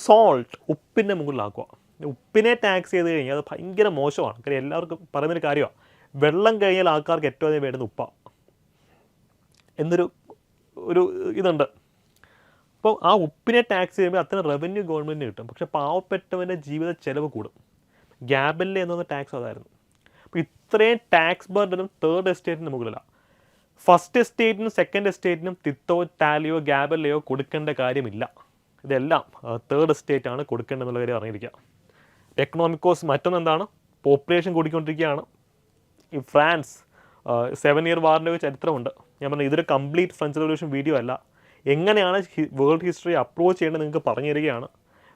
സോൾട്ട് ഉപ്പിൻ്റെ മുകളിലാക്കുക. ഉപ്പിനെ ടാക്സ് ചെയ്ത് കഴിഞ്ഞാൽ അത് ഭയങ്കര മോശമാണ്. കാര്യം എല്ലാവർക്കും പറയുന്നൊരു കാര്യമാണ്, വെള്ളം കഴിഞ്ഞാൽ ആൾക്കാർക്ക് ഏറ്റവും അധികം വേണ്ടുന്ന ഉപ്പാണ് എന്നൊരു ഇതുണ്ട്. അപ്പോൾ ആ ഉപ്പിനെ ടാക്സ് ചെയ്യുമ്പോൾ അത്ര റവന്യൂ ഗവൺമെൻറ്റിന് കിട്ടും, പക്ഷെ പാവപ്പെട്ടവൻ്റെ ജീവിത ചെലവ് കൂടും. ഗ്യാബെല്ലെ എന്ന ടാക്സ് അതായിരുന്നു. അപ്പോൾ ഇത്രയും ടാക്സ് ബർഡനും തേർഡ് എസ്റ്റേറ്റിന് മുകളിലാണ്. ഫസ്റ്റ് എസ്റ്റേറ്റിനും സെക്കൻഡ് എസ്റ്റേറ്റിനും തിത്തോ ടാലിയോ ഗ്യാബെല്ലയോ കൊടുക്കേണ്ട കാര്യമില്ല. ഇതെല്ലാം തേർഡ് എസ്റ്റേറ്റാണ് കൊടുക്കേണ്ടതെന്നുള്ള കാര്യം അറിഞ്ഞിരിക്കുക. എക്കണോമിക് കോസ് മറ്റൊന്നെന്താണ്, പോപ്പുലേഷൻ കൂടിക്കൊണ്ടിരിക്കുകയാണ്. ഈ ഫ്രാൻസ് 7 ഇയർ വാറിൻ്റെ ഒരു ചരിത്രമുണ്ട്. ഞാൻ പറഞ്ഞു ഇതൊരു കംപ്ലീറ്റ് ഫ്രഞ്ച് റവല്യൂഷൻ വീഡിയോ അല്ല. എങ്ങനെയാണ് വേൾഡ് ഹിസ്റ്ററി അപ്രോച്ച് ചെയ്യേണ്ടത് നിങ്ങൾക്ക് പറഞ്ഞു തരികയാണ്.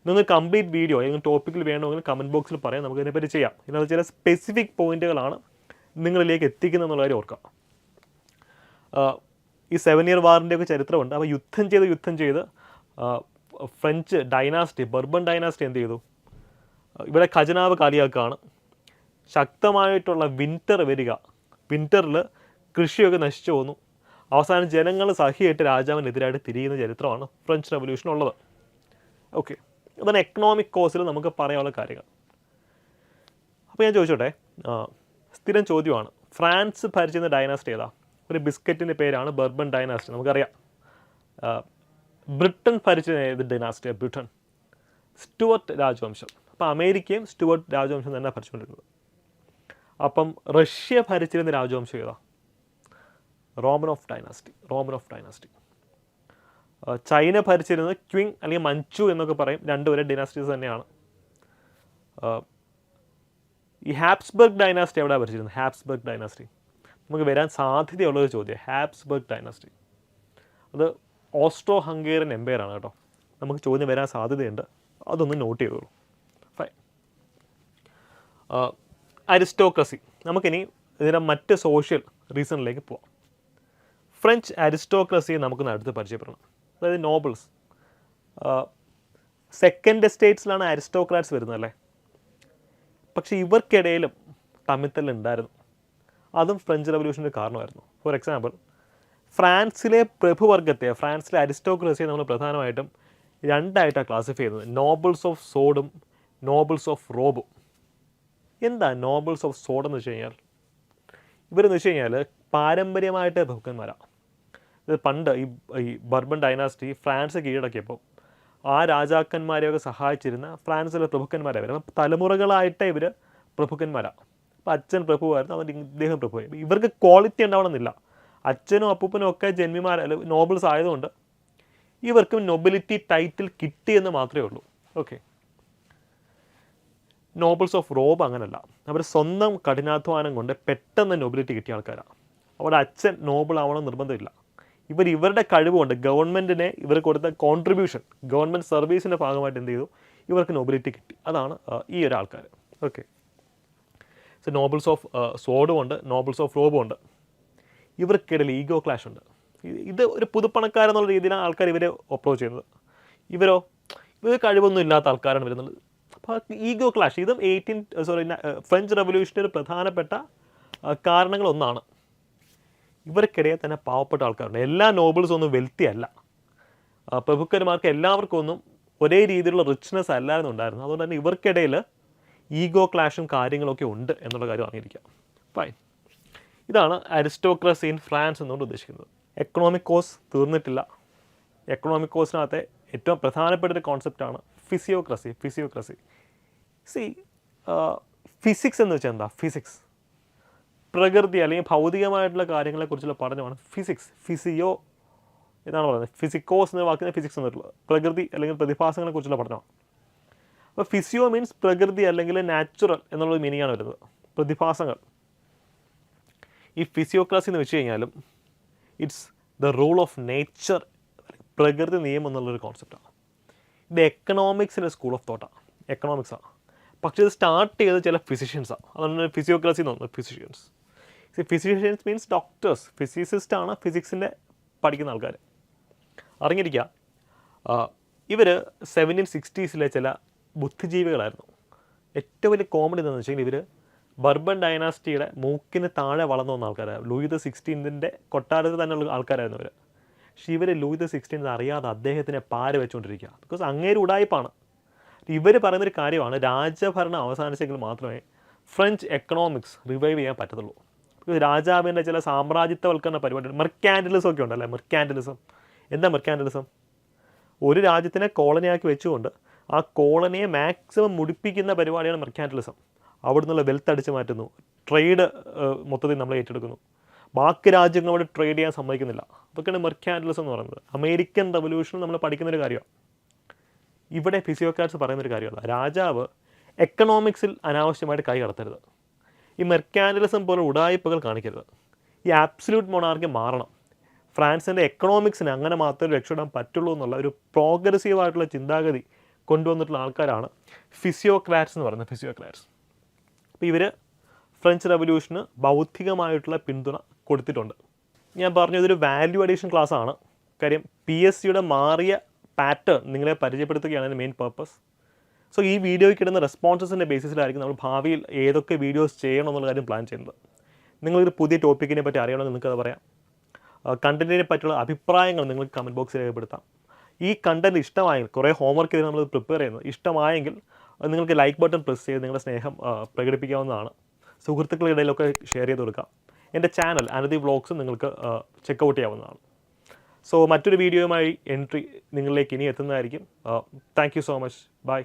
നിങ്ങൾക്ക് കംപ്ലീറ്റ് വീഡിയോ ഏതെങ്കിലും ടോപ്പിക്കിൽ വേണമെങ്കിൽ കമൻറ്റ് ബോക്സിൽ പറയാം, നമുക്ക് ഇതിനെപ്പറ്റി ചെയ്യാം. ഇതിനകത്ത് ചില സ്പെസിഫിക് പോയിന്റുകളാണ് നിങ്ങളിലേക്ക് എത്തിക്കുന്നത് എന്നുള്ള കാര്യം ഓർക്കാം. ഈ 7 ഇയർ വാറിൻ്റെ ഒക്കെ ചരിത്രമുണ്ട്. അപ്പോൾ യുദ്ധം ചെയ്ത് ഫ്രഞ്ച് ഡൈനാസ്റ്റി, ബർബൺ ഡൈനാസ്റ്റി എന്ത് ചെയ്തു, ഇവിടെ ഖജനാവ് കാലിയാക്കുകയാണ്. ശക്തമായിട്ടുള്ള വിൻ്റർ വരിക, വിൻ്ററിൽ കൃഷിയൊക്കെ നശിച്ചു പോകുന്നു. അവസാനം ജനങ്ങൾ സഹിയായിട്ട് രാജാവിനെതിരായിട്ട് തിരിയുന്ന ചരിത്രമാണ് ഫ്രഞ്ച് റവല്യൂഷൻ ഉള്ളത്. ഓക്കെ, അതാണ് എക്കണോമിക് കോസിൽ നമുക്ക് പറയാനുള്ള കാര്യങ്ങൾ. അപ്പോൾ ഞാൻ ചോദിച്ചോട്ടെ, സ്ഥിരം ചോദ്യമാണ്, ഫ്രാൻസ് ഭരിച്ചിരുന്ന ഡൈനാസ്റ്റി ഏതാ? ഒരു ബിസ്ക്കറ്റിൻ്റെ പേരാണ് ബർബൺ ഡൈനാസ്റ്റി, നമുക്കറിയാം. ബ്രിട്ടൻ ഭരിച്ചിരുന്ന ഏത് ഡൈനാസ്റ്റിയാണ്? ബ്രിട്ടൻ, സ്റ്റുവർട്ട് രാജവംശം. അപ്പോൾ അമേരിക്കയും സ്റ്റുവർട്ട് രാജവംശം തന്നെ ഭരിച്ചുകൊണ്ടിരുന്നത്. അപ്പം റഷ്യ ഭരിച്ചിരുന്ന രാജവംശം ഏതാ? Roman of dynasty. ചൈന ഭരിച്ചിരുന്നത് ക്വിങ് അല്ലെങ്കിൽ മഞ്ചു എന്നൊക്കെ പറയും, രണ്ടുപേരെ ഡൈനാസ്റ്റീസ് തന്നെയാണ്. ഈ ഹാബ്സ്ബർഗ് ഡൈനാസ്റ്റി എവിടെ ഭരിച്ചിരുന്നത്? ഹാബ്സ്ബർഗ് ഡൈനാസ്റ്റി നമുക്ക് വരാൻ സാധ്യതയുള്ളൊരു ചോദ്യം. ഹാബ്സ്ബർഗ് ഡൈനാസ്റ്റി അത് ഓസ്ട്രോ ഹംഗേറിയൻ എംപയറാണ് കേട്ടോ. നമുക്ക് ചോദ്യം വരാൻ സാധ്യതയുണ്ട്, അതൊന്ന് നോട്ട് ചെയ്തോളൂ. ഫൈൻ. അരിസ്റ്റോക്രസി, നമുക്കിനി ഇതിൻ്റെ മറ്റ് സോഷ്യൽ റീസണിലേക്ക് പോവാം. ഫ്രഞ്ച് അരിസ്റ്റോക്രസിയെ നമുക്കൊന്ന് അടുത്ത് പരിചയപ്പെടണം. അതായത് നോബിൾസ്. സെക്കൻഡ് എസ്റ്റേറ്റ്സിലാണ് അരിസ്റ്റോക്രാറ്റ്സ് വരുന്നത് അല്ലേ, പക്ഷേ ഇവർക്കിടയിലും തമ്മിത്തല്ലുണ്ടായിരുന്നു. അതും ഫ്രഞ്ച് റവല്യൂഷൻ്റെ കാരണമായിരുന്നു. ഫോർ എക്സാമ്പിൾ, ഫ്രാൻസിലെ പ്രഭുവർഗത്തെ, ഫ്രാൻസിലെ അരിസ്റ്റോക്രസിയെ നമ്മൾ പ്രധാനമായിട്ടും രണ്ടായിട്ടാണ് ക്ലാസിഫൈ ചെയ്യുന്നത്, നോബിൾസ് ഓഫ് സോഡും നോബിൾസ് ഓഫ് റോബും. എന്താ നോബിൾസ് ഓഫ് സോഡ് എന്ന് വെച്ച് കഴിഞ്ഞാൽ, ഇവരെന്ന് വെച്ച് കഴിഞ്ഞാൽ പാരമ്പര്യമായിട്ട് പ്രഭുക്കന്മാരാണ്. ഇത് പണ്ട് ഈ ബർബൺ ഡൈനാസ്റ്റി ഫ്രാൻസ് കീഴടക്കിയപ്പോൾ ആ രാജാക്കന്മാരെയൊക്കെ സഹായിച്ചിരുന്ന ഫ്രാൻസിലെ പ്രഭുക്കന്മാരായിരുന്നു. അപ്പം തലമുറകളായിട്ട് ഇവർ പ്രഭുക്കന്മാരാണ്. അപ്പോൾ അച്ഛൻ പ്രഭുവായിരുന്നു, അവൻ ഇദ്ദേഹം പ്രഭുവായി. ഇവർക്ക് ക്വാളിറ്റി ഉണ്ടാവണമെന്നില്ല. അച്ഛനും അപ്പൂപ്പനും ഒക്കെ ജന്മിമാർ നോബിൾസ് ആയതുകൊണ്ട് ഇവർക്കും നൊബിലിറ്റി ടൈറ്റിൽ കിട്ടിയെന്ന് മാത്രമേ ഉള്ളൂ. ഓക്കെ, നോബിൾസ് ഓഫ് റോബ് അങ്ങനല്ല. അവർ സ്വന്തം കഠിനാധ്വാനം കൊണ്ട് പെട്ടെന്ന് നൊബിലിറ്റി കിട്ടിയ ആൾക്കാരാണ്. അവരുടെ അച്ഛൻ നോബിൾ ആവണം നിർബന്ധമില്ല. ഇവരുടെ കഴിവുകൊണ്ട് ഗവൺമെൻറ്റിനെ ഇവർ കൊടുത്ത കോൺട്രിബ്യൂഷൻ, ഗവൺമെൻറ് സർവീസിൻ്റെ ഭാഗമായിട്ട് എന്ത് ചെയ്തു, ഇവർക്ക് നൊബിലിറ്റി കിട്ടി. അതാണ് ഈ ഒരു ആൾക്കാർ. ഓക്കെ, സോ നോബിൾസ് ഓഫ് സോഡും ഉണ്ട്, നോബിൾസ് ഓഫ് റോബും ഉണ്ട്. ഇവർക്കിടയിൽ ഈഗോ ക്ലാഷ് ഉണ്ട്. ഇത് ഒരു പുതുപ്പണക്കാരെന്നുള്ള രീതിയിലാണ് ആൾക്കാർ ഇവരെ അപ്രോച്ച് ചെയ്യുന്നത്. ഇവർ കഴിവൊന്നും ഇല്ലാത്ത ആൾക്കാരാണ് വരുന്നത്. അപ്പോൾ ഈഗോ ക്ലാഷ്, ഇതും ഫ്രഞ്ച് റവല്യൂഷൻ്റെ ഒരു പ്രധാനപ്പെട്ട കാരണങ്ങളൊന്നാണ്. ഇവർക്കിടയിൽ തന്നെ പാവപ്പെട്ട ആൾക്കാരുണ്ട്. എല്ലാ നോബിൾസും ഒന്നും വെൽത്തി അല്ല. പ്രഭുക്കന്മാർക്ക് എല്ലാവർക്കും ഒന്നും ഒരേ രീതിയിലുള്ള റിച്ച്നെസ് അല്ലായിരുന്നു ഉണ്ടായിരുന്നു. അതുകൊണ്ട് തന്നെ ഇവർക്കിടയിൽ ഈഗോ ക്ലാഷും കാര്യങ്ങളൊക്കെ ഉണ്ട് എന്നുള്ള കാര്യം അറിഞ്ഞിരിക്കാം. ഫൈൻ. ഇതാണ് അരിസ്റ്റോക്രസി ഇൻ ഫ്രാൻസ് എന്നുകൊണ്ട് ഉദ്ദേശിക്കുന്നത്. എക്കണോമിക് കോസ് തീർന്നിട്ടില്ല. എക്കണോമിക് കോസിനകത്തെ ഏറ്റവും പ്രധാനപ്പെട്ട ഒരു കോൺസെപ്റ്റാണ് ഫിസിയോക്രസി. ഫിസിക്സ് എന്ന് വെച്ചാൽ എന്താ? ഫിസിക്സ് പ്രകൃതി അല്ലെങ്കിൽ ഭൗതികമായിട്ടുള്ള കാര്യങ്ങളെക്കുറിച്ചുള്ള പഠനമാണ് ഫിസിക്സ്. ഫിസിയോ എന്നാണ് പറയുന്നത്. ഫിസിക്കോസ് എന്ന വാക്കിന് ഫിസിക്സ് എന്നിട്ടുള്ളത് പ്രകൃതി അല്ലെങ്കിൽ പ്രതിഭാസങ്ങളെക്കുറിച്ചുള്ള പഠനമാണ്. അപ്പോൾ ഫിസിയോ മീൻസ് പ്രകൃതി അല്ലെങ്കിൽ നാച്ചുറൽ എന്നുള്ള മീനിങ്ങാണ് വരുന്നത്, പ്രതിഭാസങ്ങൾ. ഈ ഫിസിയോക്രസി എന്ന് വെച്ച് കഴിഞ്ഞാലും it's the rule of nature, പ്രകൃതി നിയമം എന്നുള്ളൊരു കോൺസെപ്റ്റാണ്. ഇത് എക്കണോമിക്സിൻ്റെ സ്കൂൾ ഓഫ് തോട്ടാണ്, എക്കണോമിക്സാണ്. പക്ഷേ ഇത് സ്റ്റാർട്ട് ചെയ്തത് ചില ഫിസിഷ്യൻസാണ്. അതുകൊണ്ട് ഫിസിയോക്രസി എന്ന് പറഞ്ഞു ഫിസിഷ്യൻസ്. ഫിസിഷ്യൻസ് മീൻസ് ഡോക്ടേഴ്സ്, ഫിസിസിസ്റ്റാണ് ഫിസിക്സിൻ്റെ പഠിക്കുന്ന ആൾക്കാർ. അറിഞ്ഞിരിക്കുക, ഇവർ 1760s ചില ബുദ്ധിജീവികളായിരുന്നു. ഏറ്റവും വലിയ കോമഡി എന്താണെന്ന് വെച്ചാൽ ഇവർ ബർബൺ ഡൈനാസ്റ്റിയുടെ മൂക്കിന് താഴെ വളർന്നു വന്ന ആൾക്കാരായിരുന്നു. ലൂയി ദ 16th കൊട്ടാരത്തിൽ തന്നെയുള്ള ആൾക്കാരായിരുന്നു ഇവർ. പക്ഷേ ഇവർ ലൂയി ദ 16th അറിയാതെ അദ്ദേഹത്തിനെ പാര വെച്ചുകൊണ്ടിരിക്കുക. ബിക്കോസ് അങ്ങേര് ഉടായ്പാണ്. ഇവർ പറയുന്നൊരു കാര്യമാണ്, രാജഭരണം അവസാനിച്ചെങ്കിൽ മാത്രമേ ഫ്രഞ്ച് എക്കണോമിക്സ് റിവൈവ് ചെയ്യാൻ പറ്റത്തുള്ളൂ. രാജാവിൻ്റെ ചില സാമ്രാജ്യത്വവൽക്കരണ പരിപാടി, മെർക്കാൻറ്റലിസം ഒക്കെ ഉണ്ടല്ലേ. മെർക്കാൻറ്റലിസം എന്താ? മെർക്കാൻറ്റലിസം ഒരു രാജ്യത്തിനെ കോളനിയാക്കി വെച്ചുകൊണ്ട് ആ കോളനിയെ മാക്സിമം മുടിപ്പിക്കുന്ന പരിപാടിയാണ് മെർക്കാൻറ്റലിസം. അവിടെ നിന്നുള്ള വെൽത്ത് അടിച്ച് മാറ്റുന്നു, ട്രേഡ് മൊത്തത്തിൽ നമ്മൾ ഏറ്റെടുക്കുന്നു, ബാക്കി രാജ്യങ്ങളോട് ട്രേഡ് ചെയ്യാൻ സമ്മതിക്കുന്നില്ല. അതൊക്കെയാണ് മെർക്കാൻറ്റലിസം എന്ന് പറയുന്നത്. അമേരിക്കൻ റവല്യൂഷനിൽ നമ്മൾ പഠിക്കുന്നൊരു കാര്യമാണ്. ഇവിടെ ഫിസിയോക്രാറ്റ്സ് പറയുന്നൊരു കാര്യമല്ല, രാജാവ് എക്കണോമിക്സിൽ അനാവശ്യമായിട്ട് കൈ കടത്തരുത്, ഈ മെർക്കാൻറ്റലിസം പോലെ ഉടായ്പകൾ കാണിക്കരുത്, ഈ ആബ്സല്യൂട്ട് മൊണാർക്കി മാറണം, ഫ്രാൻസിൻ്റെ എക്കണോമിക്സിന് അങ്ങനെ മാത്രമേ രക്ഷപ്പെടാൻ പറ്റുള്ളൂ എന്നുള്ള ഒരു പ്രോഗ്രസീവായിട്ടുള്ള ചിന്താഗതി കൊണ്ടുവന്നിട്ടുള്ള ആൾക്കാരാണ് ഫിസിയോക്രാറ്റ്സ് എന്ന് പറയുന്നത്. ഫിസിയോക്രാറ്റ്സ് അപ്പോൾ ഇവർ ഫ്രഞ്ച് റവല്യൂഷന് ബൗദ്ധികമായിട്ടുള്ള പിന്തുണ കൊടുത്തിട്ടുണ്ട്. ഞാൻ പറഞ്ഞു ഇതൊരു വാല്യൂ അഡീഷൻ ക്ലാസ്സാണ്. കാര്യം PSCയുടെ മാറിയ പാറ്റേൺ നിങ്ങളെ പരിചയപ്പെടുത്തുകയാണ് എൻ്റെ മെയിൻ പർപ്പസ്. സോ ഈ വീഡിയോയ്ക്ക് ഇടുന്ന റെസ്പോൺസസിൻ്റെ ബേസിസിലായിരിക്കും നമ്മൾ ഭാവിയിൽ ഏതൊക്കെ വീഡിയോസ് ചെയ്യണം എന്നുള്ള കാര്യം പ്ലാൻ ചെയ്യുന്നത്. നിങ്ങളൊരു പുതിയ ടോപ്പിക്കിനെ പറ്റി അറിയണമെങ്കിൽ നിങ്ങൾക്കത് പറയാം. കണ്ടൻറ്റിനെ പറ്റിയുള്ള അഭിപ്രായങ്ങൾ നിങ്ങൾക്ക് കമൻറ്റ് ബോക്സിൽ രേഖപ്പെടുത്താം. ഈ കണ്ടൻറ്റ് ഇഷ്ടമായെങ്കിൽ, കുറേ ഹോംവർക്ക് ചെയ്ത് നമ്മൾ പ്രിപ്പയർ ചെയ്യുന്നത് ഇഷ്ടമായെങ്കിൽ നിങ്ങൾക്ക് ലൈക്ക് ബട്ടൺ പ്രസ് ചെയ്ത് നിങ്ങളുടെ സ്നേഹം പ്രകടിപ്പിക്കാവുന്നതാണ്. സുഹൃത്തുക്കളുടെ ഇടയിലൊക്കെ ഷെയർ ചെയ്ത് കൊടുക്കാം. എൻ്റെ ചാനൽ അനധി വ്ളോഗ്സും നിങ്ങൾക്ക് ചെക്കൗട്ട് ചെയ്യാവുന്നതാണ്. സോ മറ്റൊരു വീഡിയോയുമായി എൻട്രി നിങ്ങളിലേക്ക് ഇനി എത്തുന്നതായിരിക്കും. Thank you so much. By.